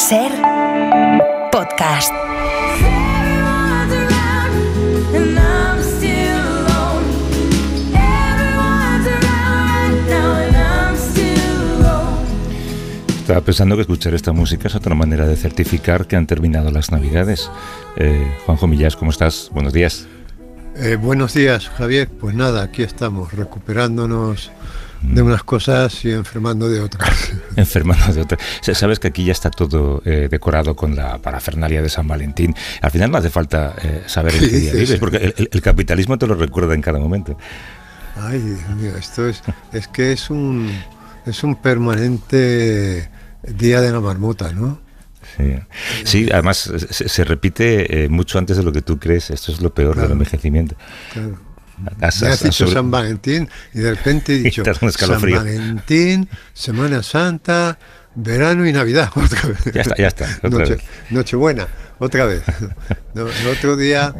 Ser podcast. Estaba pensando que escuchar esta música es otra manera de certificar que han terminado las Navidades. Juanjo Millás, ¿cómo estás? Buenos días. Buenos días, Javier. Pues nada, aquí estamos, recuperándonos de unas cosas y enfermando de otras. Enfermando de otras. Sabes que aquí ya está todo decorado con la parafernalia de San Valentín. Al final no hace falta saber en qué día vives, porque el capitalismo te lo recuerda en cada momento. Ay, Dios mío, esto es un permanente día de la marmota, ¿no? Sí, además se repite mucho antes de lo que tú crees. Esto es lo peor del envejecimiento. Claro. Me has dicho San Valentín y de repente he dicho San Valentín, Semana Santa, verano y Navidad otra vez. Ya está. Nochebuena, otra vez. El otro día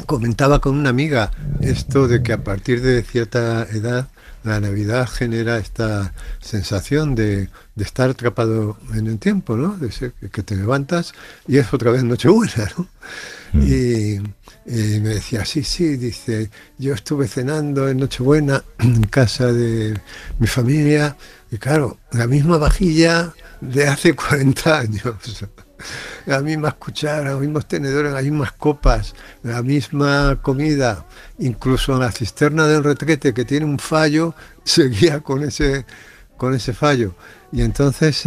comentaba con una amiga esto de que a partir de cierta edad la Navidad genera esta sensación de estar atrapado en el tiempo, ¿no? De ser que te levantas y es otra vez Nochebuena, ¿no? Y me decía, sí, dice, yo estuve cenando en Nochebuena en casa de mi familia y claro, la misma vajilla de hace 40 años, las mismas cucharas, los mismos tenedores, las mismas copas, la misma comida, incluso en la cisterna del retrete que tiene un fallo, seguía con ese fallo. Y entonces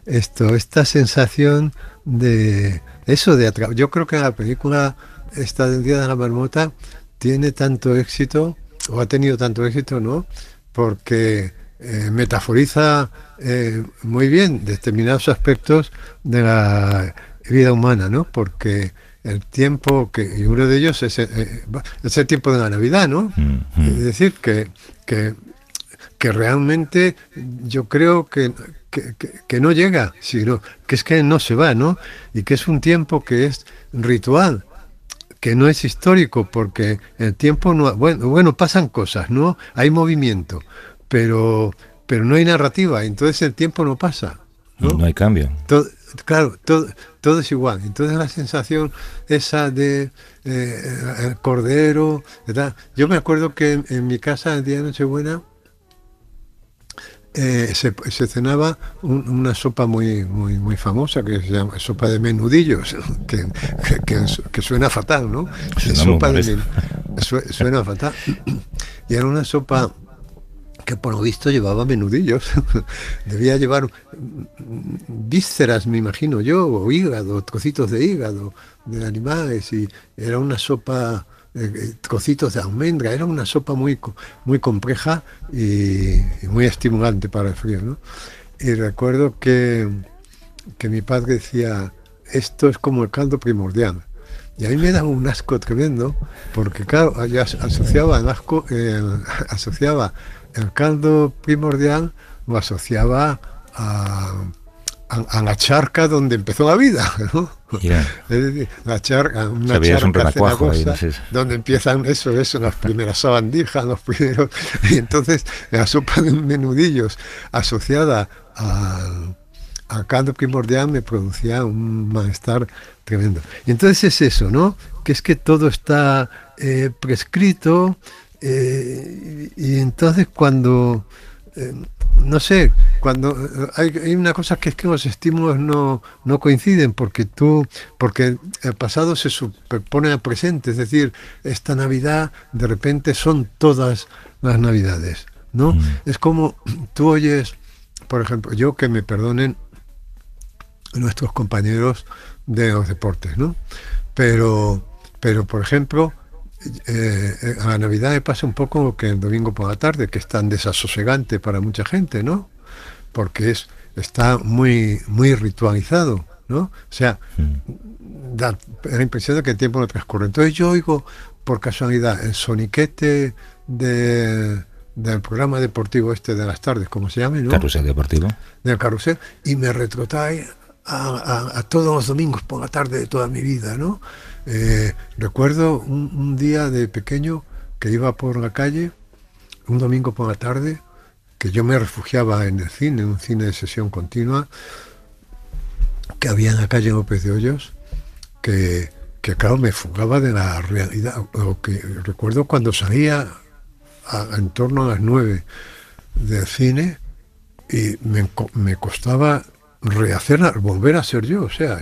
esta sensación de eso, yo creo que la película esta del Día de la Marmota tiene tanto éxito, o ha tenido tanto éxito, ¿no? Porque metaforiza muy bien determinados aspectos de la vida humana, ¿no? Porque el tiempo, y uno de ellos es el tiempo de la Navidad, ¿no? Es decir, que realmente yo creo que no llega, sino que es que no se va, ¿no? Y que es un tiempo que es ritual, que no es histórico, porque el tiempo no... Bueno, pasan cosas, ¿no? Hay movimiento, pero no hay narrativa, entonces el tiempo no pasa, ¿no? No hay cambio. Todo es igual. Entonces la sensación esa de el cordero, ¿verdad? Yo me acuerdo que en mi casa el día de Nochebuena se cenaba una sopa muy famosa que se llama sopa de menudillos, que suena fatal, ¿no? Suena fatal. Y era una sopa que por lo visto llevaba menudillos. Debía llevar vísceras, me imagino yo, o hígado, trocitos de hígado de animales, y era una sopa, trocitos de almendra, era una sopa muy compleja y muy estimulante para el frío, ¿no? Y recuerdo que mi padre decía, esto es como el caldo primordial. Y a mí me daba un asco tremendo, porque claro, ya asociaba el caldo primordial, lo asociaba a la charca donde empezó la vida, ¿no? Yeah. Es decir, una charca cenagosa, donde empiezan las primeras sabandijas, y entonces la sopa de menudillos asociada al caldo primordial me producía un malestar tremendo. Y entonces es eso, ¿no? Que es que todo está prescrito, y entonces cuando cuando hay una cosa que es que los estímulos no coinciden, porque el pasado se superpone al presente, es decir, esta Navidad de repente son todas las Navidades, ¿no? Es como tú oyes, por ejemplo, que me perdonen nuestros compañeros de los deportes, ¿no? Pero por ejemplo, a la Navidad me pasa un poco lo que el domingo por la tarde, que es tan desasosegante para mucha gente, ¿no? Porque está muy ritualizado, ¿no? O sea, da la impresión de que el tiempo no transcurre. Entonces yo oigo por casualidad el soniquete del programa deportivo de las tardes, ¿cómo se llama? ¿No? Carrusel deportivo. Del carrusel, y me retrotrae a todos los domingos por la tarde de toda mi vida, ¿no? Recuerdo un día de pequeño que iba por la calle, un domingo por la tarde, que yo me refugiaba en el cine, en un cine de sesión continua que había en la calle López de Hoyos, que claro, me fugaba de la realidad. O que recuerdo cuando salía en torno a las 9 del cine y me costaba volver a ser yo, o sea,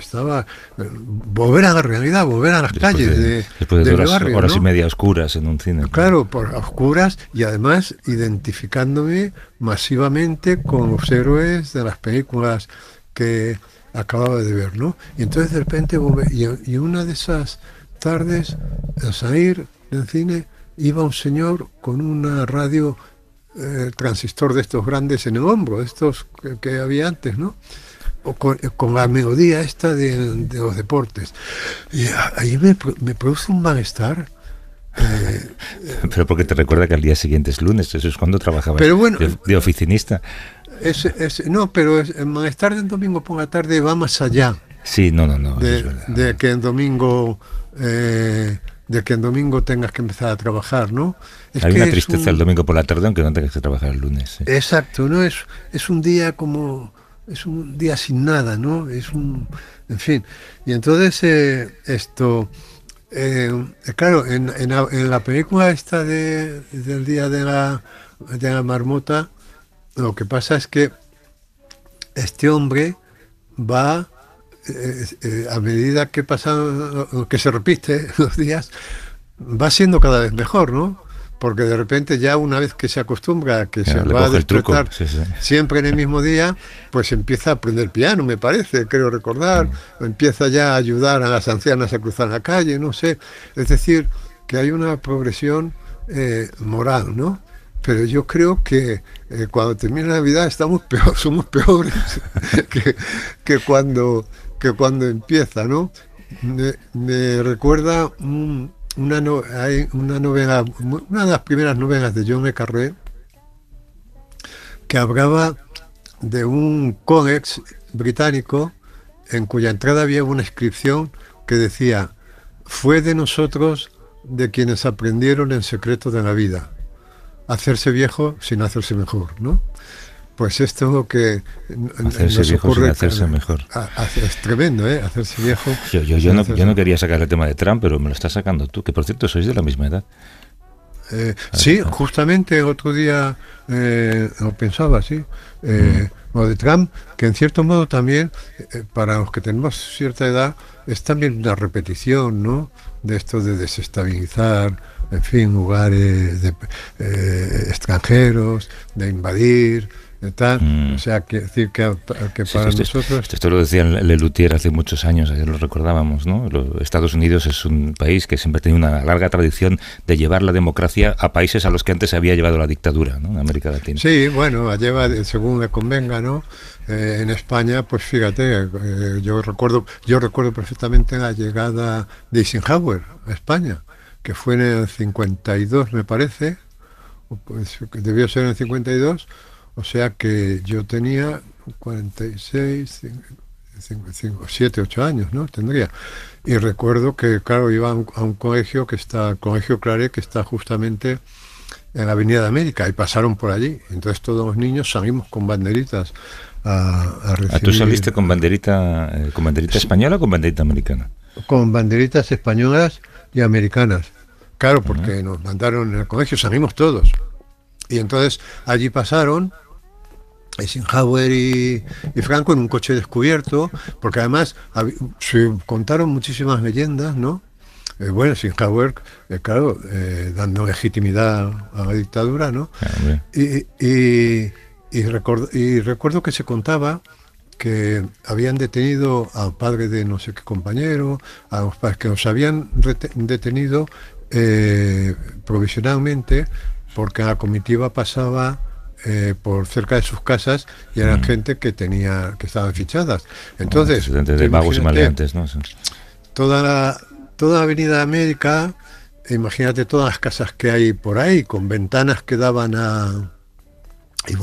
volver a la realidad, volver a las calles después de horas ¿no? y media oscuras en un cine. Claro, por oscuras, y además identificándome masivamente con los héroes de las películas que acababa de ver, ¿no? Y entonces de repente y una de esas tardes, al salir del cine, iba un señor con una radio transistor de estos grandes en el hombro, estos que había antes, ¿no? O con la melodía esta de los deportes. Y ahí me produce un malestar. Pero porque te recuerda que al día siguiente es lunes, eso es cuando trabajabas bueno, de oficinista. No, pero el malestar del domingo por la tarde va más allá. Sí, no. De que el domingo... de que el domingo tengas que empezar a trabajar, ¿no? Hay una tristeza el domingo por la tarde, aunque no tengas que trabajar el lunes. Sí. Exacto, ¿no? Es un día como... Es un día sin nada, ¿no? En fin. Y entonces claro, en la película esta del día de la marmota, lo que pasa es que este hombre va... a medida que que se repite los días, va siendo cada vez mejor, ¿no? Porque de repente ya una vez que se acostumbra a que se va a despertar siempre en el mismo día, pues empieza a aprender piano, me parece, creo recordar, empieza ya a ayudar a las ancianas a cruzar la calle, no sé. Es decir, que hay una progresión moral, ¿no? Pero yo creo que cuando termina la Navidad somos peores que cuando empieza, ¿no? Me recuerda hay una novela, una de las primeras novelas de John le Carré, que hablaba de un códex británico en cuya entrada había una inscripción que decía: fue de nosotros de quienes aprendieron el secreto de la vida, hacerse viejo sin hacerse mejor, ¿no? Pues esto es lo que hacerse viejo ocurre, sin hacerse mejor. Es tremendo, ¿eh? Hacerse viejo. Yo no quería sacar el tema de Trump, pero me lo estás sacando tú, que por cierto sois de la misma edad. Sí, justamente el otro día lo pensaba, sí. Lo de Trump, que en cierto modo también, para los que tenemos cierta edad, es también una repetición, ¿no? De esto de desestabilizar, en fin, lugares extranjeros, de invadir, de tal. O sea, que decir que para nosotros... Esto lo decía Lelutier hace muchos años, ayer lo recordábamos, ¿no? Estados Unidos es un país que siempre ha tenido una larga tradición de llevar la democracia a países a los que antes se había llevado la dictadura, ¿no? En América Latina. Sí, bueno, la lleva según le convenga, ¿no? En España, pues fíjate, yo recuerdo perfectamente la llegada de Eisenhower a España, que fue en el 52, me parece, pues debió ser en el 52, o sea que yo tenía 46, 7, 8 años, ¿no? Tendría. Y recuerdo que, claro, iba a un colegio Colegio Claret, que está justamente en la Avenida de América, y pasaron por allí. Entonces todos los niños salimos con banderitas a recibir. ¿Tú saliste con banderita española o con banderita americana? Con banderitas españolas y americanas. Claro, porque nos mandaron en el colegio, salimos todos. Y entonces allí pasaron Eisenhower y Franco en un coche descubierto, porque además se contaron muchísimas leyendas, ¿no? Bueno, Eisenhower, claro, dando legitimidad a la dictadura, ¿no? Y recuerdo que se contaba que habían detenido al padre de no sé qué compañero, a los padres que los habían detenido provisionalmente porque la comitiva pasaba por cerca de sus casas y eran gente que estaban fichadas. Entonces, de vagos y maleantes, ¿no? Toda Avenida América, imagínate todas las casas que hay por ahí, con ventanas que daban y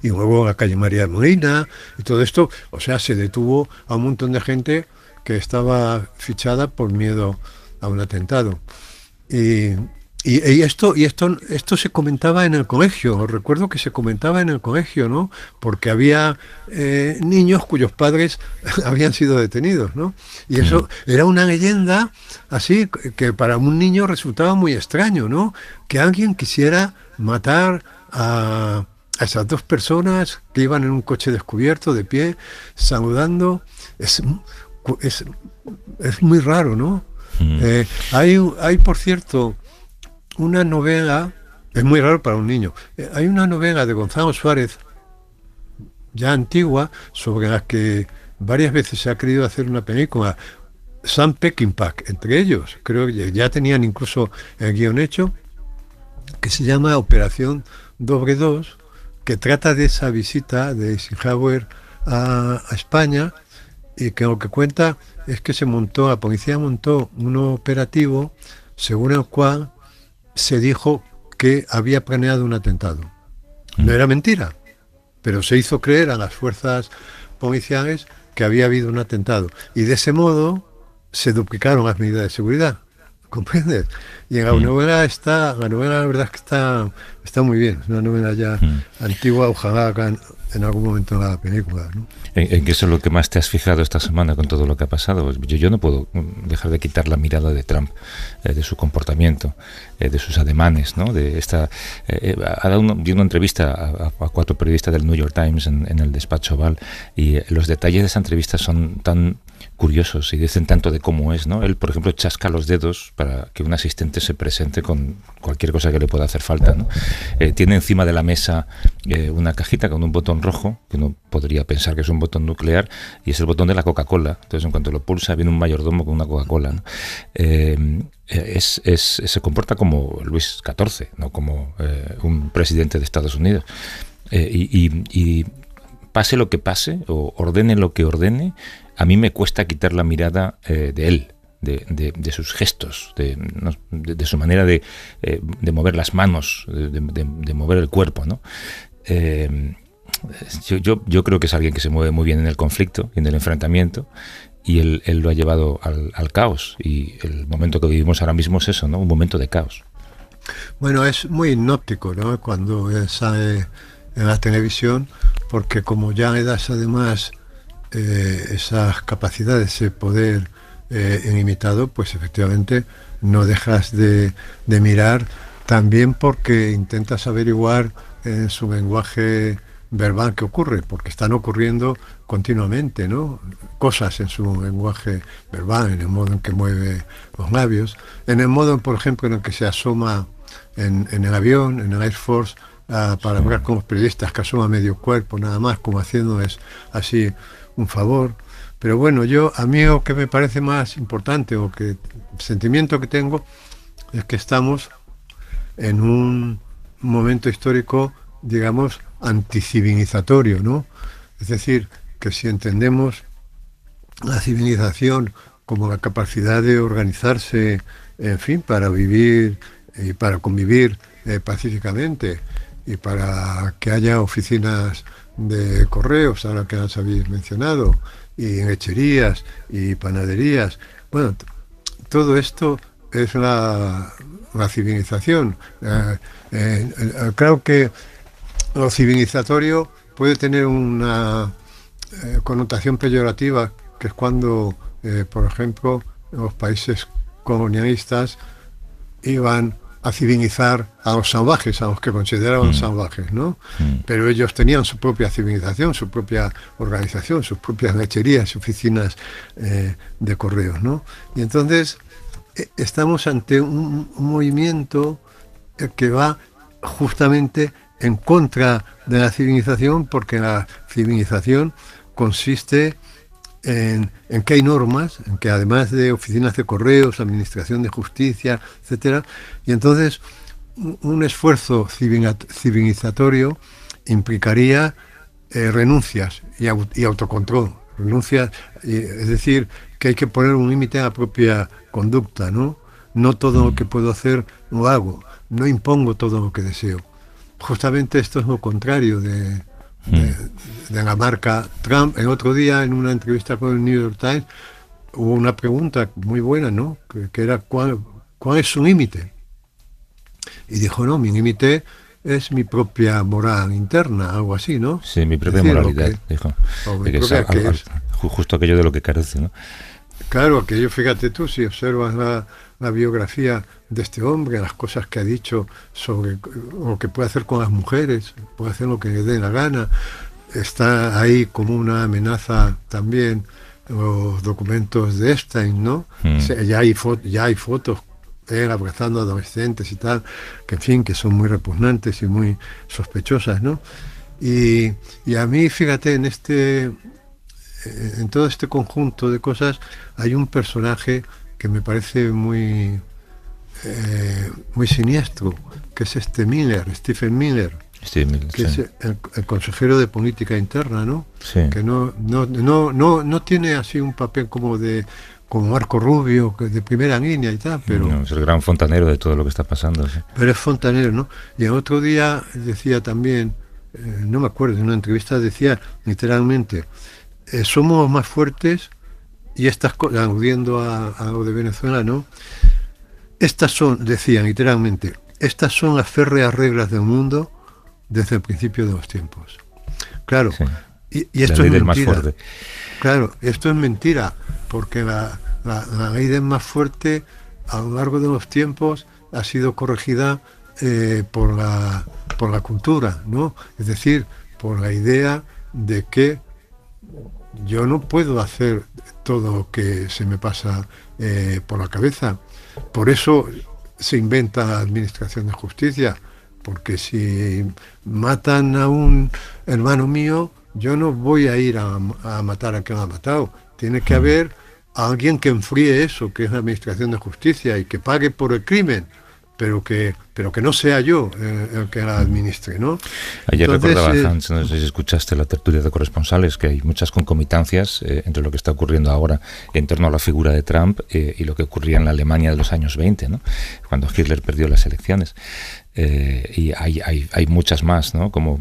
luego la calle María Molina y todo esto, o sea, se detuvo a un montón de gente que estaba fichada por miedo a un atentado. Y Esto se comentaba en el colegio. Recuerdo que se comentaba en el colegio, ¿no? Porque había niños cuyos padres habían sido detenidos, ¿no? Y eso era una leyenda así que para un niño resultaba muy extraño, ¿no? Que alguien quisiera matar a esas dos personas que iban en un coche descubierto, de pie, saludando. Es muy raro, ¿no? Hay, por cierto, una novela, es muy raro para un niño, hay una novela de Gonzalo Suárez, ya antigua, sobre la que varias veces se ha querido hacer una película, Sam Peckinpah, entre ellos, creo que ya tenían incluso el guión hecho, que se llama Operación Doble 2, que trata de esa visita de Eisenhower a España, y que lo que cuenta es que la policía montó un operativo según el cual se dijo que había planeado un atentado. No era mentira, pero se hizo creer a las fuerzas policiales que había habido un atentado. Y de ese modo se duplicaron las medidas de seguridad. ¿Comprendes? Y en la novela la verdad es que está muy bien. Es una novela ya antigua, ojalá hagan en algún momento la película, ¿no? ¿En qué es lo que más te has fijado esta semana con todo lo que ha pasado? Yo no puedo dejar de quitar la mirada de Trump, de su comportamiento, de sus ademanes, ¿no? Dio una entrevista a 4 periodistas del New York Times en el despacho Oval, y los detalles de esa entrevista son tan curiosos y dicen tanto de cómo es, ¿no? Él, por ejemplo, chasca los dedos para que un asistente se presente con cualquier cosa que le pueda hacer falta, ¿no? Tiene encima de la mesa una cajita con un botón rojo, que uno podría pensar que es un botón nuclear, y es el botón de la Coca-Cola. Entonces, en cuanto lo pulsa, viene un mayordomo con una Coca-Cola, ¿no? Se comporta como Luis XIV, no como un presidente de Estados Unidos. Y pase lo que pase, o ordene lo que ordene, a mí me cuesta quitar la mirada de él, de sus gestos, de su manera de mover las manos, de mover el cuerpo, ¿no? Yo creo que es alguien que se mueve muy bien en el conflicto y en el enfrentamiento, y él lo ha llevado al caos, y el momento que vivimos ahora mismo es eso, ¿no? Un momento de caos. Bueno, es muy hipnótico, ¿no? Cuando él sale en la televisión, porque como ya le das además esas capacidades, ese poder ilimitado, pues efectivamente no dejas de mirar, también porque intentas averiguar en su lenguaje verbal qué ocurre, porque están ocurriendo continuamente, ¿no? Cosas en su lenguaje verbal, en el modo en que mueve los labios, en el modo, por ejemplo, en el que se asoma en el avión, en el Air Force, para hablar con los periodistas, que asoma medio cuerpo, nada más, como haciéndoles así un favor. Pero bueno, a mí lo que me parece más importante, o que el sentimiento que tengo, es que estamos en un momento histórico, digamos, anticivilizatorio, ¿no? Es decir, que si entendemos la civilización como la capacidad de organizarse, en fin, para vivir y para convivir pacíficamente, y para que haya oficinas de correos, ahora que las habéis mencionado, y lecherías y panaderías, bueno, todo esto es la civilización. Claro que lo civilizatorio puede tener una connotación peyorativa, que es cuando, por ejemplo, los países colonialistas iban a civilizar a los salvajes, a los que consideraban salvajes, ¿no? Pero ellos tenían su propia civilización, su propia organización, sus propias lecherías, oficinas de correos, ¿no? Y entonces estamos ante un movimiento que va justamente en contra de la civilización, porque la civilización consiste en que hay normas, en que además de oficinas de correos, administración de justicia, etcétera, y entonces un esfuerzo civilizatorio implicaría renuncias y autocontrol. Renuncias, es decir, que hay que poner un límite a la propia conducta, ¿no? No todo lo que puedo hacer lo hago, no impongo todo lo que deseo. Justamente esto es lo contrario de la marca Trump. El otro día, en una entrevista con el New York Times, hubo una pregunta muy buena, ¿no? Que era ¿cuál es su límite? Y dijo, no, mi límite es mi propia moral interna, algo así, ¿no? Sí, mi propia moralidad, dijo. Justo aquello de lo que carece, ¿no? Claro, aquello, fíjate tú, si observas la biografía de este hombre, las cosas que ha dicho sobre lo que puede hacer con las mujeres, puede hacer lo que le dé la gana, está ahí como una amenaza también los documentos de Epstein, ¿no? O sea, ya hay fotos él abrazando a adolescentes y tal, que en fin, que son muy repugnantes y muy sospechosas, ¿no? Y a mí, fíjate, en todo este conjunto de cosas hay un personaje que me parece muy siniestro, que es Stephen Miller, que es el consejero de política interna, ¿no? Sí. Que no tiene así un papel como Marco Rubio, que de primera línea y tal, pero no, es el gran fontanero de todo lo que está pasando. Sí. Pero es fontanero, ¿no? Y el otro día decía también, no me acuerdo, en una entrevista decía literalmente, somos más fuertes, y estas cosas, aludiendo a lo de Venezuela, ¿no? Decían literalmente, estas son las férreas reglas del mundo desde el principio de los tiempos. Claro, sí. y esto es mentira. Claro, esto es mentira, porque la ley del más fuerte a lo largo de los tiempos ha sido corregida por la cultura, ¿no? Es decir, por la idea de que yo no puedo hacer todo lo que se me pasa por la cabeza. Por eso se inventa la administración de justicia, porque si matan a un hermano mío, yo no voy a ir a matar a quien ha matado. Tiene que haber alguien que enfríe eso, que es la administración de justicia, y que pague por el crimen, pero que no sea yo el que la administre, ¿no? Ayer recordaba, Hans, no sé si escuchaste la tertulia de corresponsales, que hay muchas concomitancias entre lo que está ocurriendo ahora en torno a la figura de Trump y lo que ocurría en la Alemania de los años 20, ¿no? Cuando Hitler perdió las elecciones. Y hay muchas más, ¿no? Como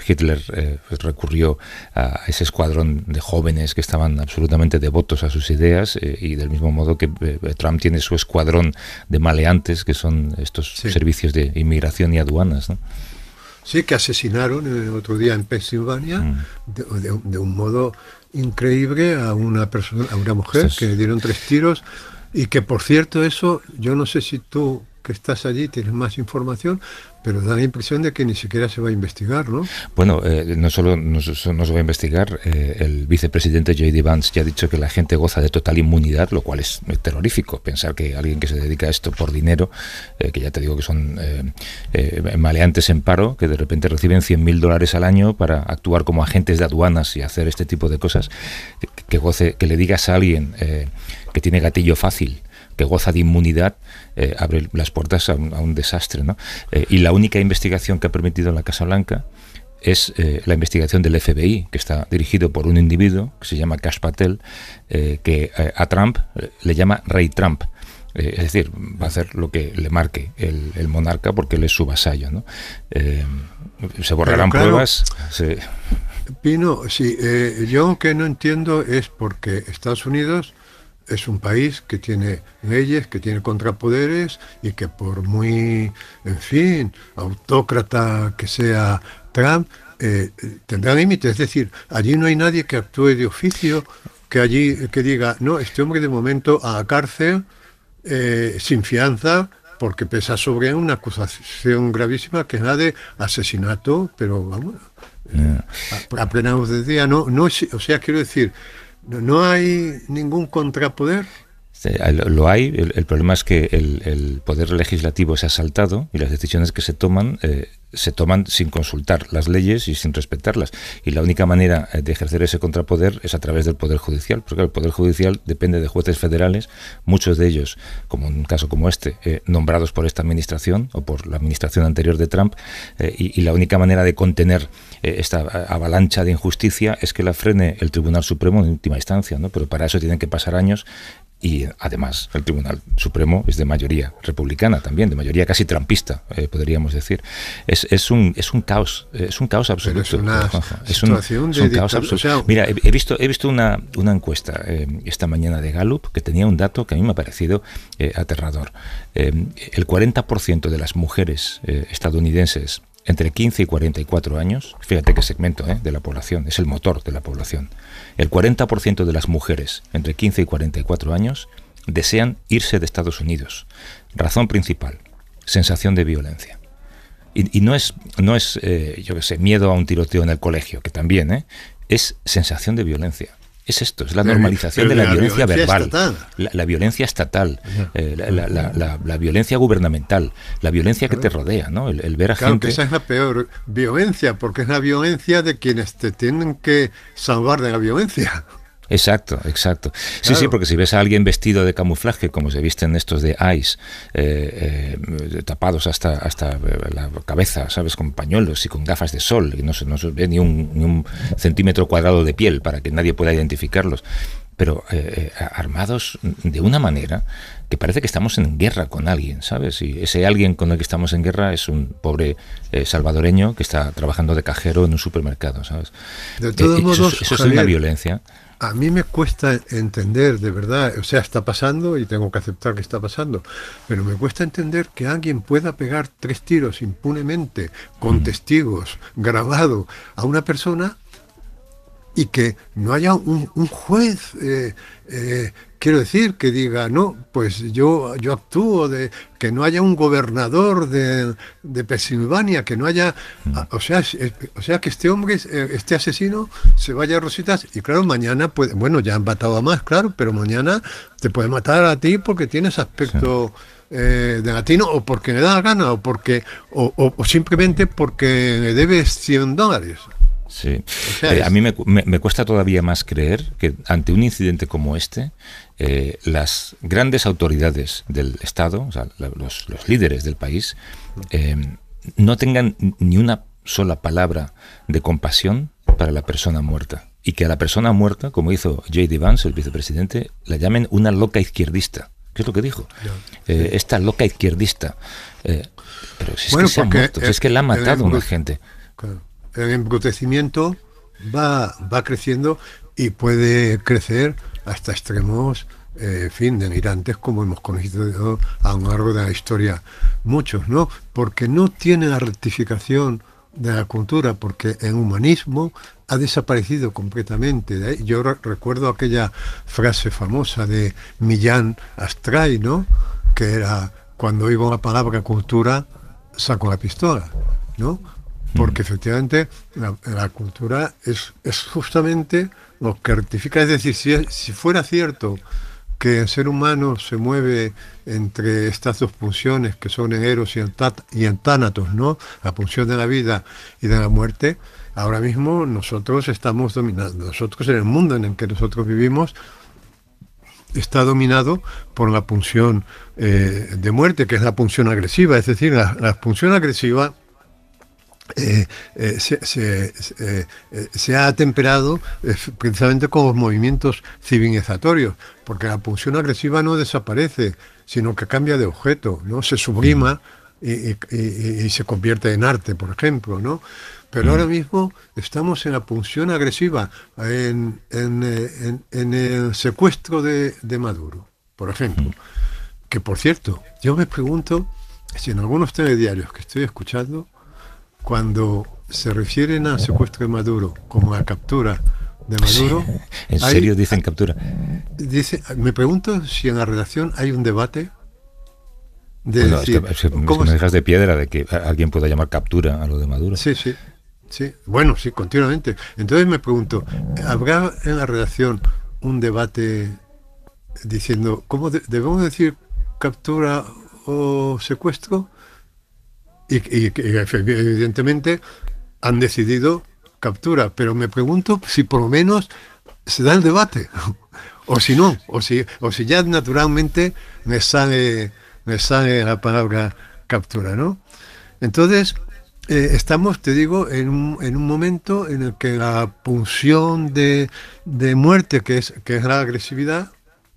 Hitler recurrió a ese escuadrón de jóvenes que estaban absolutamente devotos a sus ideas, y del mismo modo que Trump tiene su escuadrón de maleantes, que son estos servicios de inmigración y aduanas, ¿no? Sí, que asesinaron el otro día en Pensilvania de un modo increíble a una mujer que le dieron 3 tiros, y que, por cierto, eso, yo no sé si tú, que estás allí, tienes más información, pero da la impresión de que ni siquiera se va a investigar, ¿no? Bueno, no solo no se va a investigar, el vicepresidente J.D. Vance ya ha dicho que la gente goza de total inmunidad, lo cual es terrorífico, pensar que alguien que se dedica a esto por dinero, que ya te digo que son maleantes en paro, que de repente reciben $100.000 al año para actuar como agentes de aduanas y hacer este tipo de cosas, que le digas a alguien que tiene gatillo fácil, que goza de inmunidad, abre las puertas a un desastre, ¿no? Y la única investigación que ha permitido la Casa Blanca es la investigación del FBI, que está dirigido por un individuo que se llama Kash Patel, que a Trump le llama Rey Trump. Es decir, va a hacer lo que le marque el monarca, porque él es su vasallo, ¿no? Se borrarán pruebas. Pino, sí, yo lo que no entiendo es porque Estados Unidos es un país que tiene leyes, que tiene contrapoderes, y que por muy, en fin, autócrata que sea Trump, tendrá límites. Es decir, allí no hay nadie que actúe de oficio, que diga, no, este hombre de momento a la cárcel sin fianza, porque pesa sobre una acusación gravísima, que es la de asesinato, pero vamos, a plena luz del día. No, o sea, quiero decir, ¿no hay ningún contrapoder? Sí, lo hay. El problema es que el poder legislativo es asaltado, y las decisiones que se toman sin consultar las leyes y sin respetarlas. Y la única manera de ejercer ese contrapoder es a través del Poder Judicial, porque el Poder Judicial depende de jueces federales, muchos de ellos, como en un caso como este, nombrados por esta administración o por la administración anterior de Trump, y la única manera de contener esta avalancha de injusticia es que la frene el Tribunal Supremo en última instancia, ¿no? Pero para eso tienen que pasar años Y además el Tribunal Supremo es de mayoría republicana también, de mayoría casi trumpista, podríamos decir. Es un caos absoluto. Es un caos absoluto. O sea, mira, he visto una encuesta esta mañana de Gallup que tenía un dato que a mí me ha parecido aterrador. El 40% de las mujeres estadounidenses entre 15 y 44 años, fíjate qué segmento de la población, es el motor de la población. El 40% de las mujeres entre 15 y 44 años desean irse de Estados Unidos. Razón principal, sensación de violencia. Y no es yo qué sé, miedo a un tiroteo en el colegio, que también, es sensación de violencia. Es esto, es la normalización de la violencia verbal, la violencia estatal, la violencia gubernamental, la violencia que te rodea, ¿no? El ver a gente... que esa es la peor violencia, porque es la violencia de quienes te tienen que salvar de la violencia. Exacto. Sí, porque si ves a alguien vestido de camuflaje, como se visten estos de ICE, tapados hasta la cabeza, ¿sabes? Con pañuelos y con gafas de sol, y no se ve ni un centímetro cuadrado de piel para que nadie pueda identificarlos, pero armados de una manera que parece que estamos en guerra con alguien, ¿sabes? Y ese alguien con el que estamos en guerra es un pobre salvadoreño que está trabajando de cajero en un supermercado, ¿sabes? De todos modos, eso Javier, es una violencia. A mí me cuesta entender, de verdad, o sea, está pasando y tengo que aceptar que está pasando, pero me cuesta entender que alguien pueda pegar 3 tiros impunemente, con testigos, grabado, a una persona y que no haya un juez, quiero decir, que diga, no, pues yo actúo, que no haya un gobernador de Pensilvania, que no haya, o sea, que este hombre, este asesino, se vaya a Rositas, y claro, mañana puede, bueno, ya han matado a más, claro, pero mañana te puede matar a ti porque tienes aspecto... de latino, o porque le da la gana, o porque o simplemente porque le debes $100. Sí. O sea, a mí me cuesta todavía más creer que ante un incidente como este, las grandes autoridades del Estado, o sea, los líderes del país, no tengan ni una sola palabra de compasión para la persona muerta. Y que a la persona muerta, como hizo J.D. Vance, el vicepresidente, la llamen una loca izquierdista. ¿Qué es lo que dijo? Esta loca izquierdista. Pero si es que se ha muerto, si es que la ha matado una gente. Claro. El embrutecimiento va creciendo y puede crecer hasta extremos, delirantes, como hemos conocido a lo largo de la historia muchos, ¿no? Porque no tiene la rectificación de la cultura, porque el humanismo ha desaparecido completamente. Yo recuerdo aquella frase famosa de Millán Astray, ¿no? Que era, cuando oigo la palabra cultura, saco la pistola, ¿no? Porque efectivamente la cultura es justamente lo que rectifica. Es decir, si fuera cierto que el ser humano se mueve entre estas dos pulsiones que son el eros y el tánatos, ¿no? La pulsión de la vida y de la muerte, ahora mismo nosotros estamos dominados. Nosotros, en el mundo en el que nosotros vivimos, está dominado por la pulsión de muerte, que es la pulsión agresiva. Es decir, la pulsión agresiva se ha atemperado precisamente con los movimientos civilizatorios, porque la pulsión agresiva no desaparece, sino que cambia de objeto, ¿no? Se sublima y se convierte en arte, por ejemplo, ¿no? Pero ahora mismo estamos en la pulsión agresiva, en el secuestro de Maduro, por ejemplo. Que, por cierto, yo me pregunto si en algunos telediarios que estoy escuchando, cuando se refieren al secuestro de Maduro como a captura de Maduro... Sí, ¿en serio dicen captura? Me pregunto si en la redacción hay un debate de bueno, decir... es que me dejas de piedra de que alguien pueda llamar captura a lo de Maduro. Sí. Bueno, sí, continuamente. Entonces me pregunto, ¿habrá en la redacción un debate diciendo, ¿cómo debemos decir captura o secuestro? Y evidentemente han decidido captura, pero me pregunto si por lo menos se da el debate, o si no, o si ya naturalmente me sale la palabra captura, ¿no? Entonces estamos, te digo, en un momento en el que la pulsión de muerte, que es la agresividad,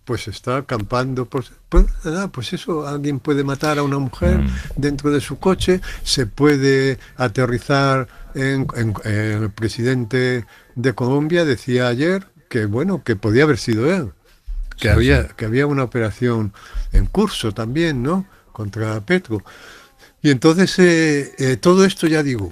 pues está acampando. Pues eso, alguien puede matar a una mujer dentro de su coche, se puede aterrizar el presidente de Colombia decía ayer que bueno, que podía haber sido él, que había una operación en curso también, ¿no? Contra Petro. Y entonces todo esto, ya digo,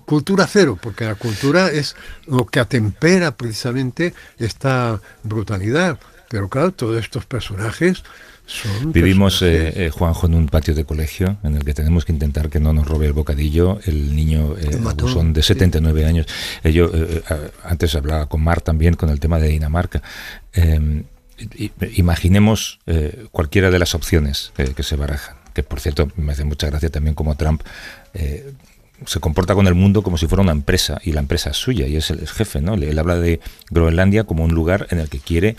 cultura cero, porque la cultura es lo que atempera precisamente esta brutalidad. Pero claro, todos estos personajes son... Vivimos, Juanjo, en un patio de colegio en el que tenemos que intentar que no nos robe el bocadillo el niño abusón de 79 años. Yo antes hablaba con Mar también con el tema de Dinamarca. Imaginemos cualquiera de las opciones que se barajan, que por cierto me hace mucha gracia también como Trump se comporta con el mundo como si fuera una empresa, y la empresa es suya y es el jefe, ¿no? Él habla de Groenlandia como un lugar en el que quiere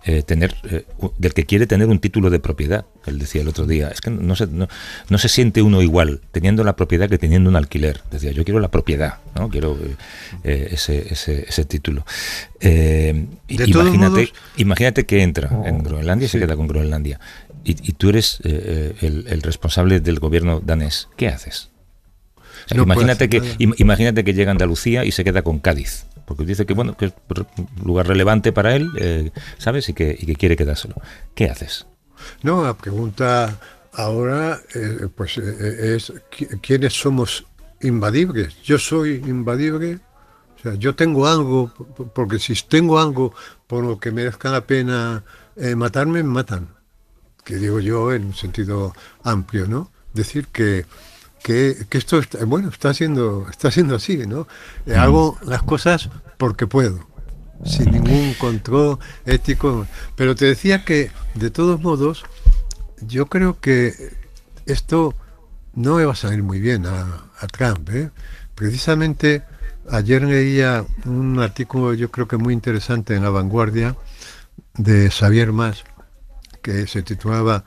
del que quiere tener un título de propiedad. Él decía el otro día, es que no se siente uno igual teniendo la propiedad que teniendo un alquiler. Decía, yo quiero la propiedad, ¿no? Quiero ese título. Imagínate que entra en Groenlandia y se queda con Groenlandia. Y tú eres el responsable del gobierno danés. ¿Qué haces? O sea, imagínate que llega a Andalucía y se queda con Cádiz. Porque dice que bueno, que es un lugar relevante para él, ¿sabes? Y que quiere quedárselo. ¿Qué haces? No, la pregunta ahora es ¿quiénes somos invadibles? Yo soy invadible. O sea, yo tengo algo, porque si tengo algo por lo que merezca la pena matarme, me matan. Que digo yo en un sentido amplio, ¿no? Decir que esto está siendo así, ¿no? Hago las cosas porque puedo, sin ningún control ético. Pero te decía que, de todos modos, yo creo que esto no le va a salir muy bien a Trump, ¿eh? Precisamente ayer leía un artículo, yo creo que muy interesante, en La Vanguardia, de Xavier Mas, que se titulaba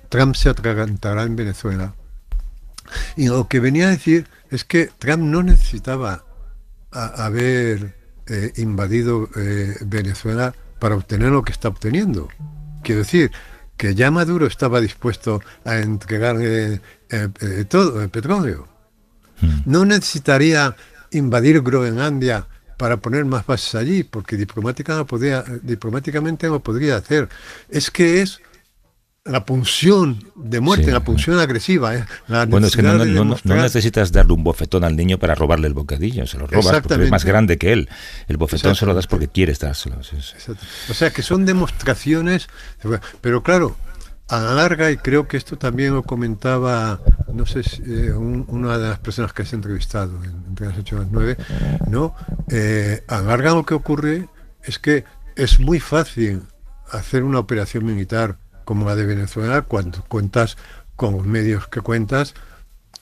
Trump se atragantará en Venezuela. Y lo que venía a decir es que Trump no necesitaba haber invadido Venezuela para obtener lo que está obteniendo. Quiero decir, que ya Maduro estaba dispuesto a entregarle todo el petróleo. No necesitaría invadir Groenlandia para poner más bases allí, porque diplomáticamente no podría hacer. Es que es la pulsión de muerte, la pulsión agresiva. Bueno, es que no necesitas darle un bofetón al niño para robarle el bocadillo, se lo robas porque es más grande que él. El bofetón se lo das porque quieres dárselo. O sea, que son demostraciones, pero claro, a la larga, y creo que esto también lo comentaba, no sé si una de las personas que has entrevistado entre las 8 y las 9, ¿no? A la larga lo que ocurre es que es muy fácil hacer una operación militar como la de Venezuela cuando cuentas con los medios que cuentas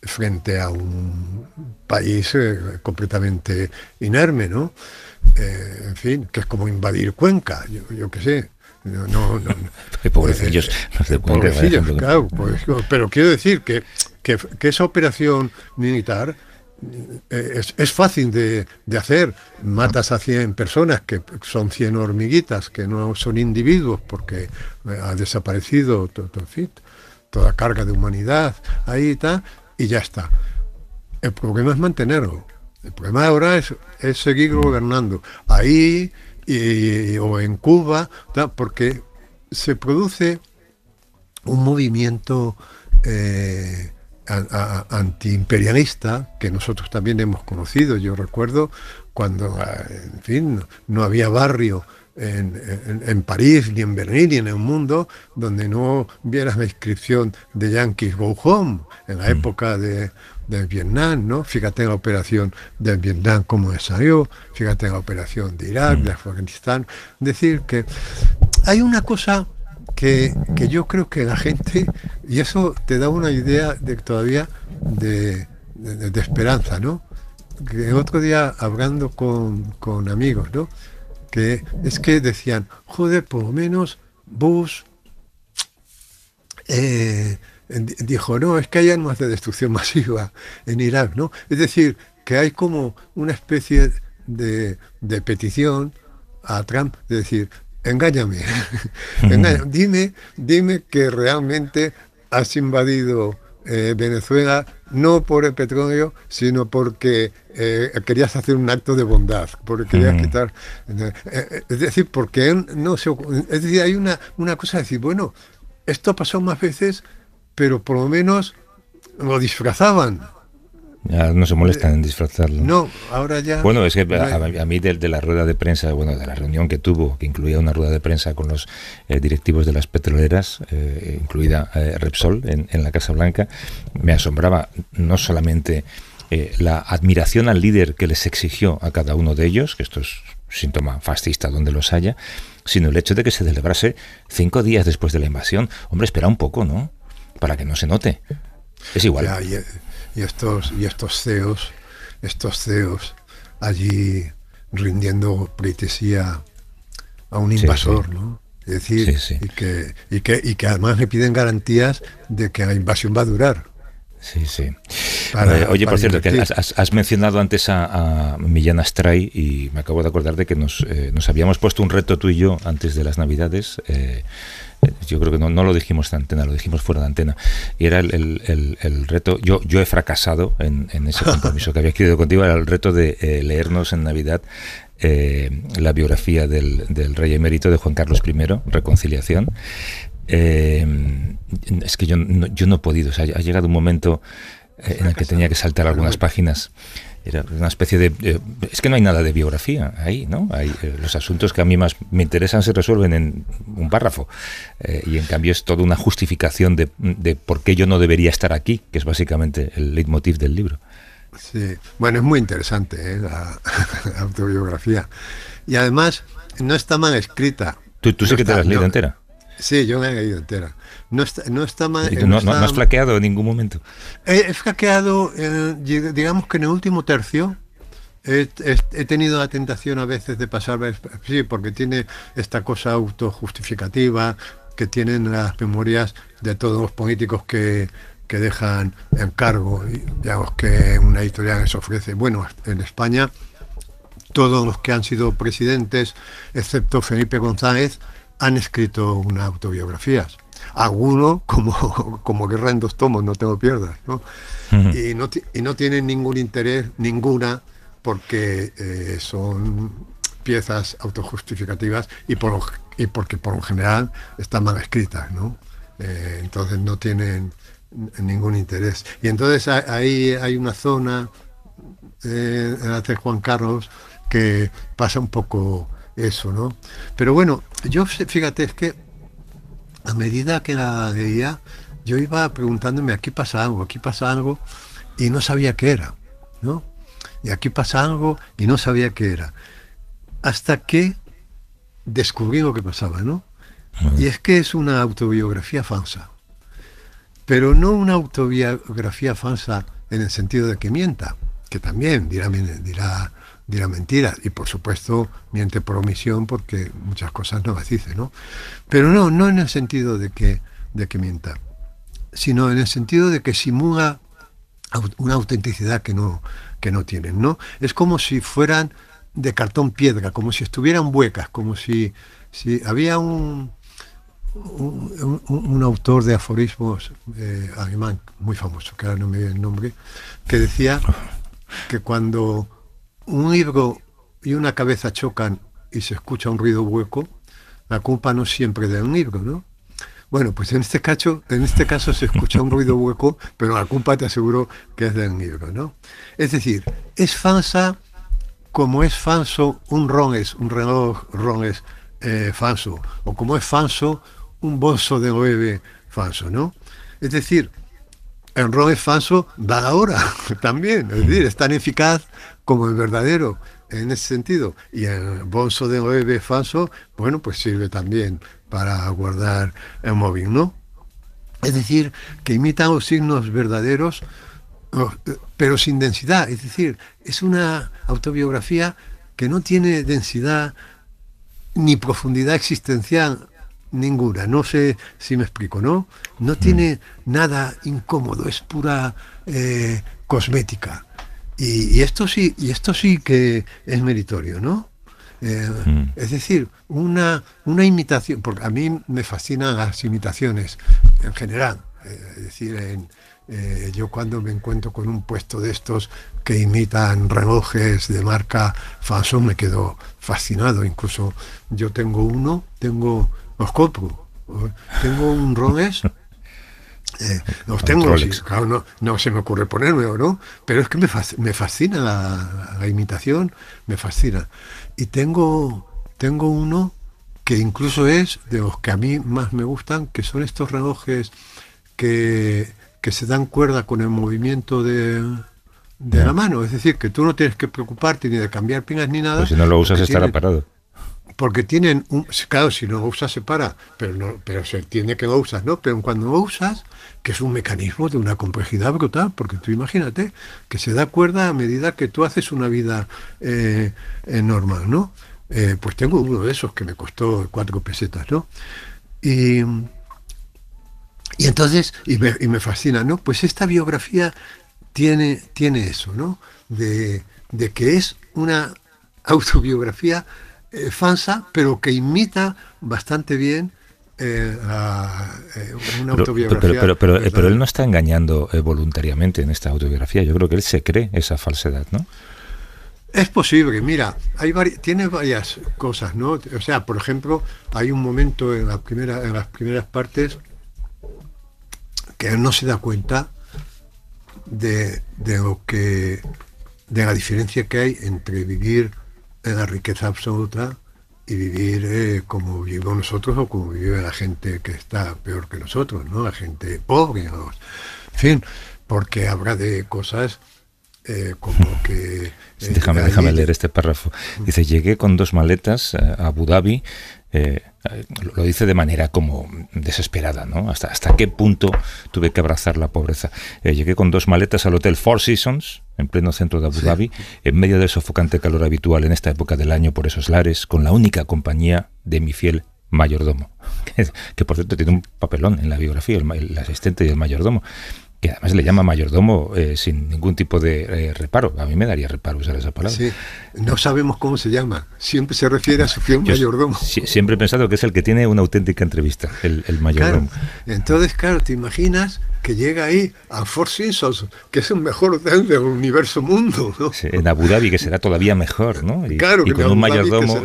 frente a un país completamente inerme, ¿no? En fin, que es como invadir Cuenca, yo qué sé. Pobrecillos, pobrecillos, claro, pero quiero decir que esa operación militar es fácil de hacer. Matas a 100 personas, que son 100 hormiguitas, que no son individuos, porque ha desaparecido toda carga de humanidad ahí y tal, y ya está. El problema es mantenerlo. El problema ahora es seguir gobernando ahí o en Cuba, tal, porque se produce un movimiento antiimperialista que nosotros también hemos conocido. Yo recuerdo cuando, en fin, no había barrio en París, ni en Berlín, ni en el mundo donde no vieras la inscripción de Yankees Go Home en la época de Vietnam, ¿no? Fíjate en la operación de Vietnam cómo salió, fíjate en la operación de Irak, de Afganistán. Decir que hay una cosa que yo creo que la gente, y eso te da una idea todavía de esperanza, ¿no? Que el otro día, hablando con amigos, ¿no? Que es que decían, joder, por lo menos Bush dijo, no, es que hay armas de destrucción masiva en Irak, ¿no? Es decir, que hay como una especie de petición a Trump de decir, engáñame, dime que realmente has invadido Venezuela no por el petróleo, sino porque querías hacer un acto de bondad, porque querías quitar... es decir, porque él no se... Es decir, hay una cosa de decir, bueno, esto ha pasado más veces, pero por lo menos lo disfrazaban. Ya no se molestan en disfrazarlo. No, ahora ya... Bueno, es que a mí de la rueda de prensa, bueno, de la reunión que tuvo, que incluía una rueda de prensa con los directivos de las petroleras, incluida Repsol en la Casa Blanca, me asombraba no solamente la admiración al líder que les exigió a cada uno de ellos, que esto es síntoma fascista donde los haya, sino el hecho de que se celebrase 5 días después de la invasión. Hombre, espera un poco, ¿no? Para que no se note. Es igual. Ya, y estos CEOs allí rindiendo pleitesía a un invasor, sí, sí. ¿no? Es decir, sí, sí. Y que además le piden garantías de que la invasión va a durar. Sí, sí. Oye, por cierto, que has mencionado antes a Millán Astray y me acabo de acordar de que nos habíamos puesto un reto tú y yo antes de las Navidades. Yo creo que no lo dijimos en antena, lo dijimos fuera de antena. Y era el reto, yo he fracasado en ese compromiso que había adquirido contigo, era el reto de leernos en Navidad la biografía del rey emérito de Juan Carlos I, Reconciliación. Es que yo no he podido, o sea, ha llegado un momento en el que tenía que saltar algunas páginas. Era una especie de... es que no hay nada de biografía ahí, ¿no? Hay, los asuntos que a mí más me interesan se resuelven en un párrafo. Y en cambio es toda una justificación de por qué yo no debería estar aquí, que es básicamente el leitmotiv del libro. Sí, bueno, es muy interesante la autobiografía. Y además no está mal escrita. ¿Tú sí que te la has leído entera? Sí, yo me la he leído entera. No está mal. ¿No has flaqueado en ningún momento? He flaqueado, digamos que en el último tercio. He tenido la tentación a veces de pasar, sí, porque tiene esta cosa autojustificativa que tienen las memorias de todos los políticos que dejan en cargo, digamos que una editorial les ofrece. Bueno, en España todos los que han sido presidentes, excepto Felipe González, han escrito unas autobiografías. Algunos, como Guerra en 2 tomos, no te lo pierdas, ¿no? Uh-huh. Y no tienen ningún interés, ninguna, porque son piezas autojustificativas y porque por lo general están mal escritas, ¿no? Entonces no tienen ningún interés. Y entonces ahí hay una zona en la de Juan Carlos que pasa un poco eso, ¿no? Pero bueno, yo, fíjate, es que a medida que la leía, yo iba preguntándome, aquí pasa algo, y no sabía qué era, ¿no? Y aquí pasa algo, y no sabía qué era. Hasta que descubrí lo que pasaba, ¿no? Y es que es una autobiografía falsa. Pero no una autobiografía falsa en el sentido de que mienta, que también dirá mentiras, y por supuesto miente por omisión porque muchas cosas no las dice, ¿no? Pero no en el sentido de que mienta, sino en el sentido de que simula una autenticidad que no tienen, ¿no? Es como si fueran de cartón piedra, como si estuvieran huecas, como si había un autor de aforismos alemán muy famoso, que ahora no me viene el nombre, que decía que cuando un libro y una cabeza chocan y se escucha un ruido hueco, la culpa no siempre es del libro, ¿no? Bueno, pues en este caso se escucha un ruido hueco, pero la culpa te aseguro que es del libro, ¿no? Es decir, es falsa como es falso un reloj Rolex falso, o como es falso un bolso de Loewe falso, ¿no? Es decir, el Rolex falso da la hora también, es decir, es tan eficaz como el verdadero en ese sentido. Y el bolso de Loewe falso, bueno, pues sirve también para guardar el móvil, ¿no? Es decir, que imitan los signos verdaderos, pero sin densidad. Es decir, es una autobiografía que no tiene densidad ni profundidad existencial ninguna. No sé si me explico, ¿no? No tiene nada incómodo, es pura cosmética. Y esto sí que es meritorio, ¿no? Es decir, una imitación, porque a mí me fascinan las imitaciones en general. Es decir, yo cuando me encuentro con un puesto de estos que imitan relojes de marca Fanson me quedo fascinado. Incluso yo tengo los compro. Tengo un Rolex. Los tengo, sí, claro, no se me ocurre ponerme, ¿no? Pero es que me fascina la imitación, me fascina. Y tengo uno que incluso es de los que a mí más me gustan, que son estos relojes que se dan cuerda con el movimiento de la mano. Es decir, que tú no tienes que preocuparte ni de cambiar pilas ni nada. Pues si no lo usas estará parado. Porque tienen claro, si no lo usas se para, pero se entiende que lo usas, ¿no? Pero cuando lo usas, que es un mecanismo de una complejidad brutal, porque tú imagínate que se da cuerda a medida que tú haces una vida normal, ¿no? Pues tengo uno de esos que me costó 4 pesetas, ¿no? Y entonces, me fascina, ¿no? Pues esta biografía tiene eso, ¿no? De que es una autobiografía falsa, pero que imita bastante bien una autobiografía. Pero él no está engañando voluntariamente en esta autobiografía. Yo creo que él se cree esa falsedad, ¿no? Es posible, mira, tiene varias cosas, ¿no? O sea, por ejemplo, hay un momento en las primeras partes que él no se da cuenta de la diferencia que hay entre vivir en la riqueza absoluta y vivir como vivimos nosotros o como vive la gente que está peor que nosotros, ¿no? La gente pobre, en fin, porque habla de cosas como que... Déjame leer este párrafo. Dice, llegué con 2 maletas a Abu Dhabi. Lo dice de manera como desesperada, ¿no? Hasta qué punto tuve que abrazar la pobreza. Llegué con 2 maletas al hotel Four Seasons, en pleno centro de Abu Dhabi, en medio del sofocante calor habitual en esta época del año por esos lares, con la única compañía de mi fiel mayordomo, que por cierto tiene un papelón en la biografía, el asistente y el mayordomo, que además le llama mayordomo sin ningún tipo de reparo. A mí me daría reparo usar esa palabra. Sí, no sabemos cómo se llama. Siempre se refiere a su fiel mayordomo. Siempre he pensado que es el que tiene una auténtica entrevista, el mayordomo. Claro. Entonces, claro, te imaginas que llega ahí a Four Seasons, que es el mejor hotel del universo mundo, ¿no? Sí, en Abu Dhabi, que será todavía mejor, ¿no? Claro, y con un mayordomo...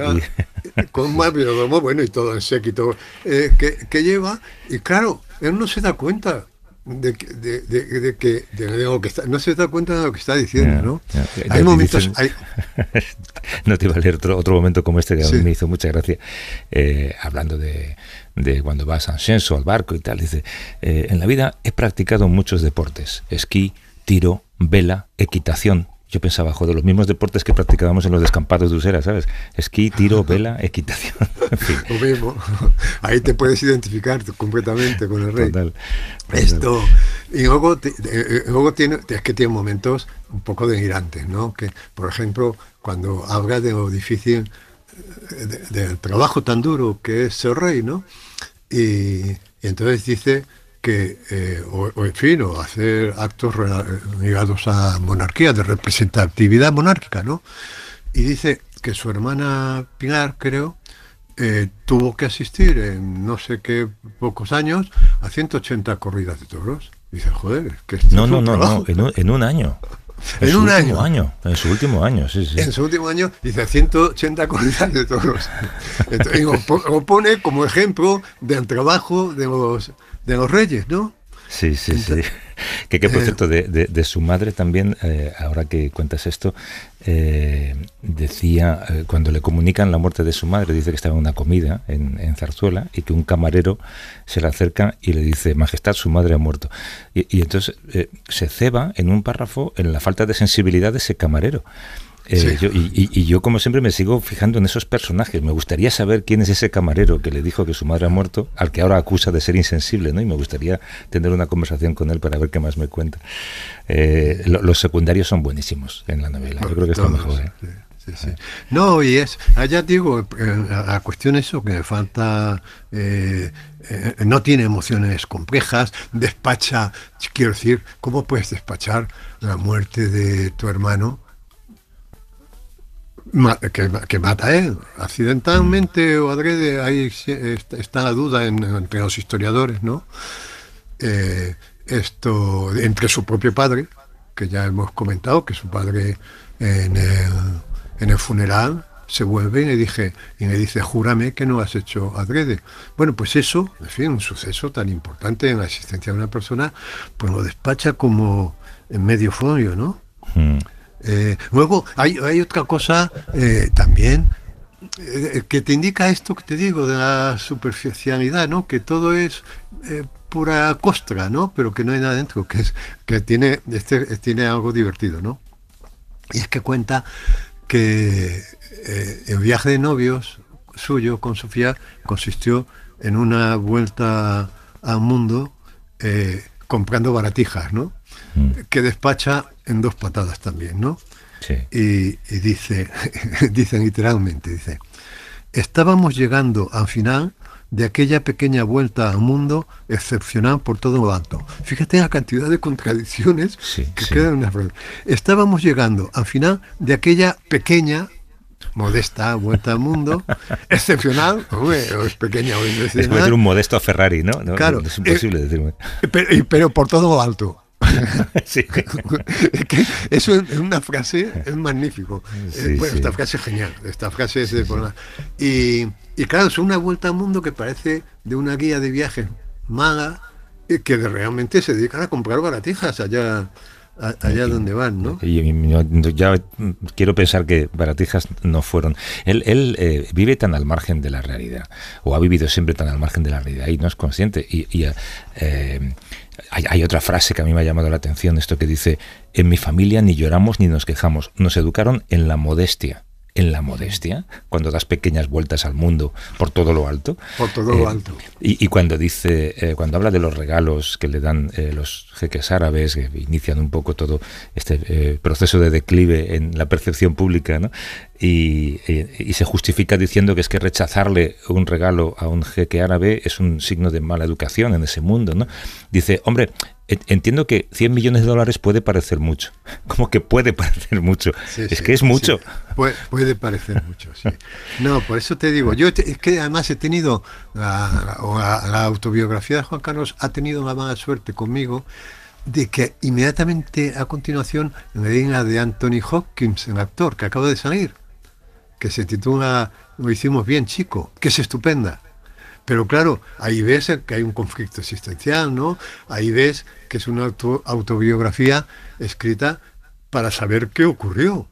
Con un mayordomo, bueno, y todo en séquito que lleva, y claro, él no se da cuenta de lo que está, no se da cuenta de lo que está diciendo, ¿no? Hay momentos... No te iba a leer otro momento como este que a mí me hizo mucha gracia, hablando de cuando va a San Xenxo, al barco y tal. Dice, en la vida he practicado muchos deportes, esquí, tiro, vela, equitación. Yo pensaba, joder, los mismos deportes que practicábamos en los descampados de Usera, ¿sabes? Esquí, tiro, vela, equitación. En fin. Lo mismo. Ahí te puedes identificar completamente con el rey. Total. Esto. Y luego tiene momentos un poco delirantes, ¿no? Que, por ejemplo, cuando habla de lo difícil del trabajo tan duro que es ser rey, ¿no? Y entonces dice que, o hacer actos ligados a monarquía, de representatividad monárquica, ¿no? Y dice que su hermana Pilar, creo, tuvo que asistir en no sé qué pocos años a 180 corridas de toros. Dice, joder, que no, en un año. En su último año, sí. En su último año, dice 180 corridas de toros. Entonces, lo pone como ejemplo del trabajo de los reyes, ¿no? Sí. Que por cierto, de su madre también, ahora que cuentas esto, decía, cuando le comunican la muerte de su madre, dice que estaba en una comida en Zarzuela y que un camarero se le acerca y le dice, Majestad, su madre ha muerto. Y entonces se ceba en un párrafo en la falta de sensibilidad de ese camarero. Yo como siempre me sigo fijando en esos personajes. Me gustaría saber quién es ese camarero que le dijo que su madre ha muerto, al que ahora acusa de ser insensible, ¿no? Y me gustaría tener una conversación con él para ver qué más me cuenta. Los secundarios son buenísimos en la novela. Yo creo que está mejor. Sí. No, y allá digo, la cuestión es eso, que falta, no tiene emociones complejas, despacha, quiero decir, ¿cómo puedes despachar la muerte de tu hermano que mata a él, accidentalmente o adrede, ahí está la duda entre los historiadores, ¿no? Entre su propio padre, que ya hemos comentado, que su padre en el funeral se vuelve y le dice, júrame que no has hecho adrede. Bueno, pues eso, en fin, un suceso tan importante en la existencia de una persona, pues lo despacha como en medio folio, ¿no? Luego hay otra cosa también que te indica esto que te digo de la superficialidad, ¿no? Que todo es pura costra, ¿no? Pero que no hay nada dentro, que tiene algo divertido, ¿no? Y es que cuenta que el viaje de novios suyo con Sofía consistió en una vuelta al mundo comprando baratijas, ¿no? Que despacha en 2 patadas también, ¿no? Sí. Y dice literalmente, estábamos llegando al final de aquella pequeña vuelta al mundo excepcional por todo lo alto. Fíjate la cantidad de contradicciones que quedan en una frase. Estábamos llegando al final de aquella pequeña, modesta vuelta al mundo, excepcional, o es pequeña o es Es como decir un modesto Ferrari, ¿no? Claro. Es imposible decirlo. Pero por todo lo alto. Sí. Es que eso en una frase es magnífico. Sí, sí. Esta frase es genial. Esta frase es de y claro, es una vuelta al mundo que parece de una guía de viajes mala, que realmente se dedican a comprar baratijas allá donde van, ¿no? Y ya quiero pensar que baratijas no fueron. Él vive tan al margen de la realidad, o ha vivido siempre tan al margen de la realidad, y no es consciente. Hay otra frase que a mí me ha llamado la atención, esto que dice: en mi familia ni lloramos ni nos quejamos, nos educaron en la modestia. En la modestia, cuando das pequeñas vueltas al mundo por todo lo alto. Por todo lo alto. Y cuando dice, cuando habla de los regalos que le dan los jeques árabes, que inician un poco todo este proceso de declive en la percepción pública, ¿no? Y se justifica diciendo que es que rechazarle un regalo a un jeque árabe es un signo de mala educación en ese mundo, ¿no? Dice, hombre, entiendo que $100 millones puede parecer mucho. ¿Cómo que puede parecer mucho? Es que es mucho. Sí. Puede parecer mucho, sí. No, por eso te digo, es que además he tenido, la autobiografía de Juan Carlos ha tenido la mala suerte conmigo de que inmediatamente a continuación me di la de Anthony Hopkins, el actor que acaba de salir, que se titula Lo hicimos bien, chico, que es estupenda. Pero claro, ahí ves que hay un conflicto existencial, ¿no? Ahí ves que es una autobiografía escrita para saber qué ocurrió.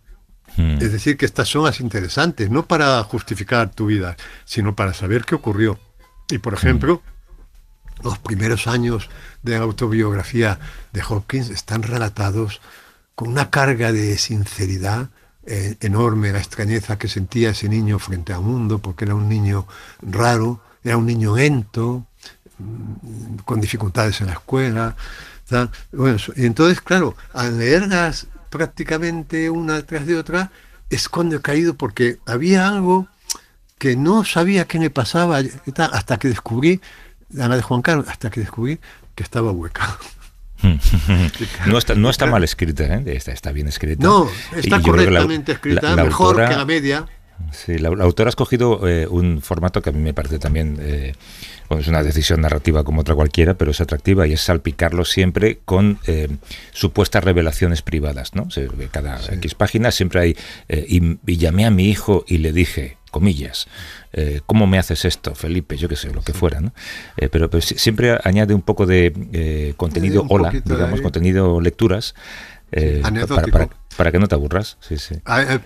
Es decir, que estas son las interesantes, no para justificar tu vida, sino para saber qué ocurrió. Y por ejemplo, los primeros años de la autobiografía de Hopkins están relatados con una carga de sinceridad enorme, la extrañeza que sentía ese niño frente al mundo, porque era un niño raro, era un niño lento, con dificultades en la escuela, tal. Bueno, y entonces, claro, al leerlas prácticamente una tras de otra, es cuando he caído, porque había algo que no sabía qué me pasaba, hasta que descubrí, la de Juan Carlos, hasta que descubrí que estaba hueca. No está mal escrita, ¿eh? Está bien escrita. No, está correctamente escrita, mejor autora, que la media. Sí, la autora ha escogido un formato que a mí me parece también, es una decisión narrativa como otra cualquiera, pero es atractiva, y es salpicarlo siempre con supuestas revelaciones privadas, ¿no? Cada X páginas siempre hay, y llamé a mi hijo y le dije, comillas, ¿cómo me haces esto, Felipe? Yo qué sé, lo que fuera, ¿no? Pero siempre añade un poco de contenido, contenido lecturas, para que no te aburras. Sí.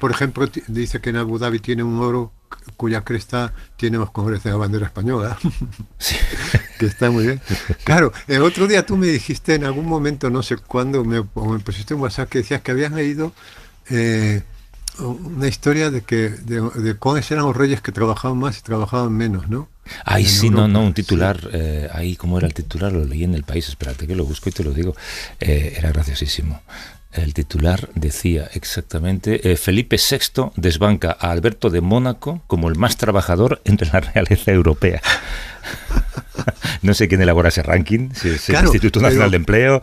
Por ejemplo, dice que en Abu Dhabi tiene un oro cuya cresta tiene los colores de la bandera española. Sí. Que está muy bien. Claro, el otro día tú me dijiste en algún momento, no sé cuándo, me pusiste un WhatsApp que decías que habías leído una historia de cuáles eran los reyes que trabajaban más y trabajaban menos, ¿no? Ay, sí, Europa, un titular, ahí, ¿cómo era el titular? Lo leí en El País, espérate que lo busco y te lo digo. Era graciosísimo. El titular decía exactamente: Felipe VI desbanca a Alberto de Mónaco como el más trabajador entre la realeza europea. No sé quién elabora ese ranking, si es el Instituto Nacional de Empleo.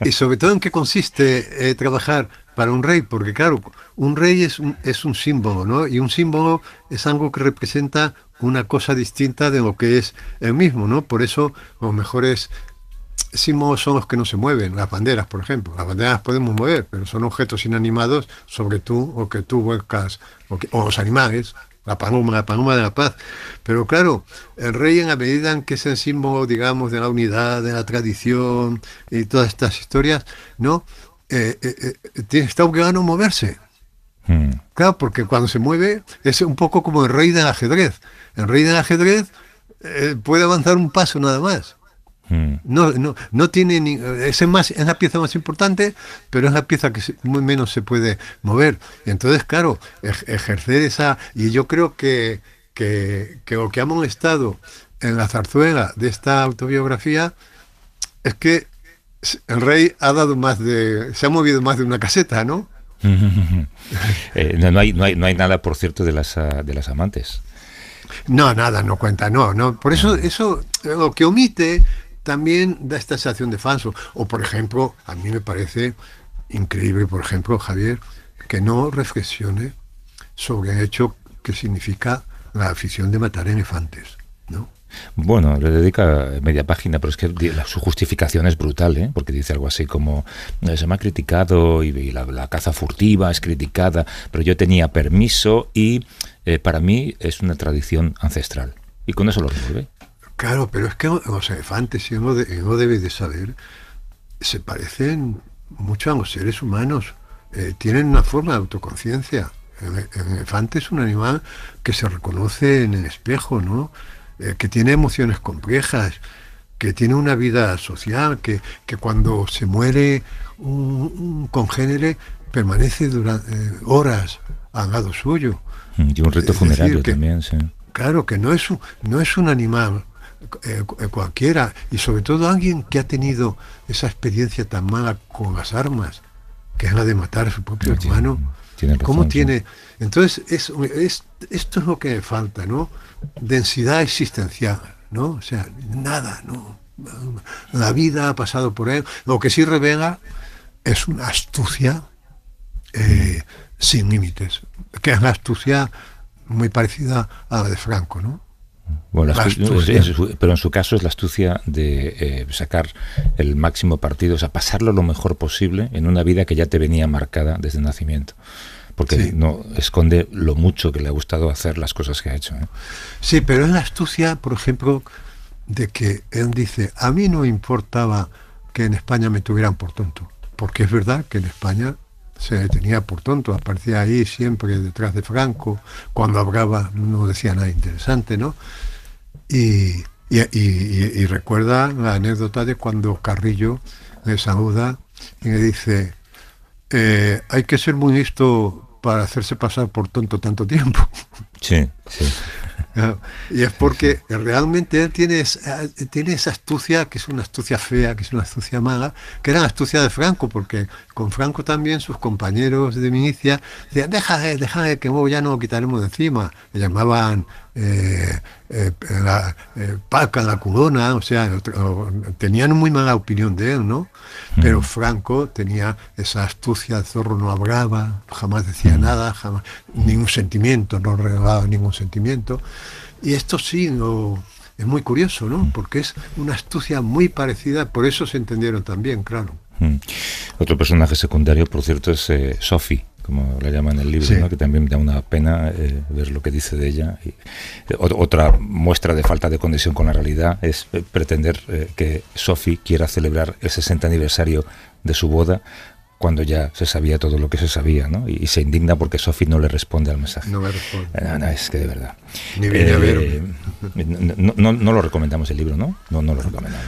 Y sobre todo, ¿en qué consiste trabajar para un rey, porque claro, un rey es un símbolo, ¿no? Y un símbolo es algo que representa una cosa distinta de lo que es el mismo, ¿no? Por eso los mejores símbolos son los que no se mueven, las banderas, por ejemplo. Las banderas las podemos mover, pero son objetos inanimados sobre tú o que tú vuelcas, o los animales, la paloma de la paz. Pero claro, el rey, en la medida en que es el símbolo, digamos, de la unidad, de la tradición y todas estas historias, ¿no? Está obligado a no moverse. Claro, porque cuando se mueve es un poco como el rey del ajedrez. El rey del ajedrez puede avanzar un paso nada más. No tiene es la pieza más importante, pero es la pieza que menos se puede mover. Y entonces, claro, ejercer esa... Y yo creo que lo que ha molestado en la zarzuela de esta autobiografía es que el rey se ha movido más de una caseta, ¿no? No hay nada, por cierto, de las amantes. No, nada, no cuenta, no. Por eso lo que omite también da esta sensación de falso. O, por ejemplo, a mí me parece increíble, por ejemplo, Javier, que no reflexione sobre el hecho que significa la afición de matar elefantes, ¿no? Bueno, le dedica media página, pero es que su justificación es brutal, ¿eh? Porque dice algo así como: se me ha criticado y la caza furtiva es criticada, pero yo tenía permiso y para mí es una tradición ancestral. Y con eso lo resuelve. Claro, pero es que los elefantes, y uno debe de saber, se parecen mucho a los seres humanos. Tienen una forma de autoconciencia. El elefante es un animal que se reconoce en el espejo, ¿no? Que tiene emociones complejas, que tiene una vida social, que cuando se muere un congénere permanece durante horas al lado suyo. Y un rito funerario también, sí. Claro, que no es un animal cualquiera, y sobre todo alguien que ha tenido esa experiencia tan mala con las armas, que es la de matar a su propio hermano. Tiene razón, ¿Cómo sí. tiene? Entonces, esto es lo que falta, ¿no? Densidad existencial, ¿no? O sea, nada, ¿no? La vida ha pasado por él. Lo que sí revela es una astucia sin límites, que es la astucia muy parecida a la de Franco, ¿no? Bueno, pero en su caso es la astucia de sacar el máximo partido, o sea, pasarlo lo mejor posible en una vida que ya te venía marcada desde el nacimiento, porque no esconde lo mucho que le ha gustado hacer las cosas que ha hecho, ¿eh? Sí, pero es la astucia, por ejemplo, de que él dice: a mí no importaba que en España me tuvieran por tonto, porque es verdad que en España se le tenía por tonto, aparecía ahí siempre detrás de Franco, cuando hablaba no decía nada interesante, ¿no? Y recuerda la anécdota de cuando Carrillo le saluda y le dice: hay que ser muy listo para hacerse pasar por tonto tanto tiempo. Sí, sí. Y es porque realmente él tiene esa astucia, que es una astucia fea, que es una astucia mala, que era la astucia de Franco, porque con Franco también sus compañeros de milicia decían: déjale, que luego ya no lo quitaremos de encima. Le llamaban Paca, la corona, o sea, tenían muy mala opinión de él, ¿no? Pero Franco tenía esa astucia, el zorro no hablaba, jamás decía nada, jamás ningún sentimiento, no revelaba ningún sentimiento. Y esto sí, es muy curioso, ¿no? Porque es una astucia muy parecida, por eso se entendieron también, claro. Otro personaje secundario, por cierto, es Sophie, como la llaman en el libro, sí, ¿no? Que también da una pena ver lo que dice de ella. Y, otra muestra de falta de conexión con la realidad es pretender que Sophie quiera celebrar el 60 aniversario de su boda cuando ya se sabía todo lo que se sabía, ¿no? Y se indigna porque Sophie no le responde al mensaje. No me responde. No, es que de verdad. Ni viene a ver. No lo recomendamos el libro, ¿no? No lo recomendamos.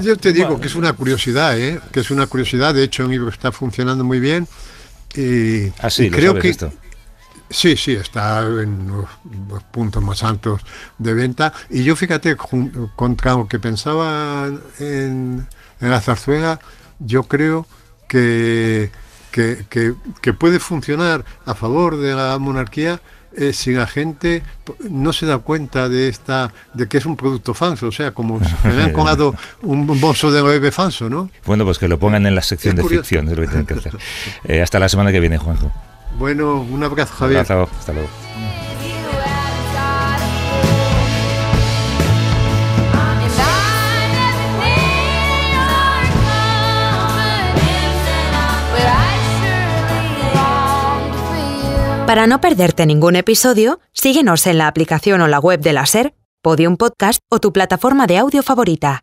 Yo te digo que es una curiosidad, que es una curiosidad. De hecho, el libro está funcionando muy bien. Y creo que esto. Sí, está en los puntos más altos de venta. Y yo, fíjate, contra lo que pensaba en la zarzuela, yo creo que que puede funcionar a favor de la monarquía si la gente no se da cuenta de que es un producto falso, o sea, como si me han colado un bolso de bebé falso, ¿no? Bueno, pues que lo pongan en la sección de ficción, es lo que tienen que hacer. Hasta la semana que viene, Juanjo. Bueno, un abrazo, Javier. Un abrazo, hasta luego. Para no perderte ningún episodio, síguenos en la aplicación o la web de la SER, Podium Podcast o tu plataforma de audio favorita.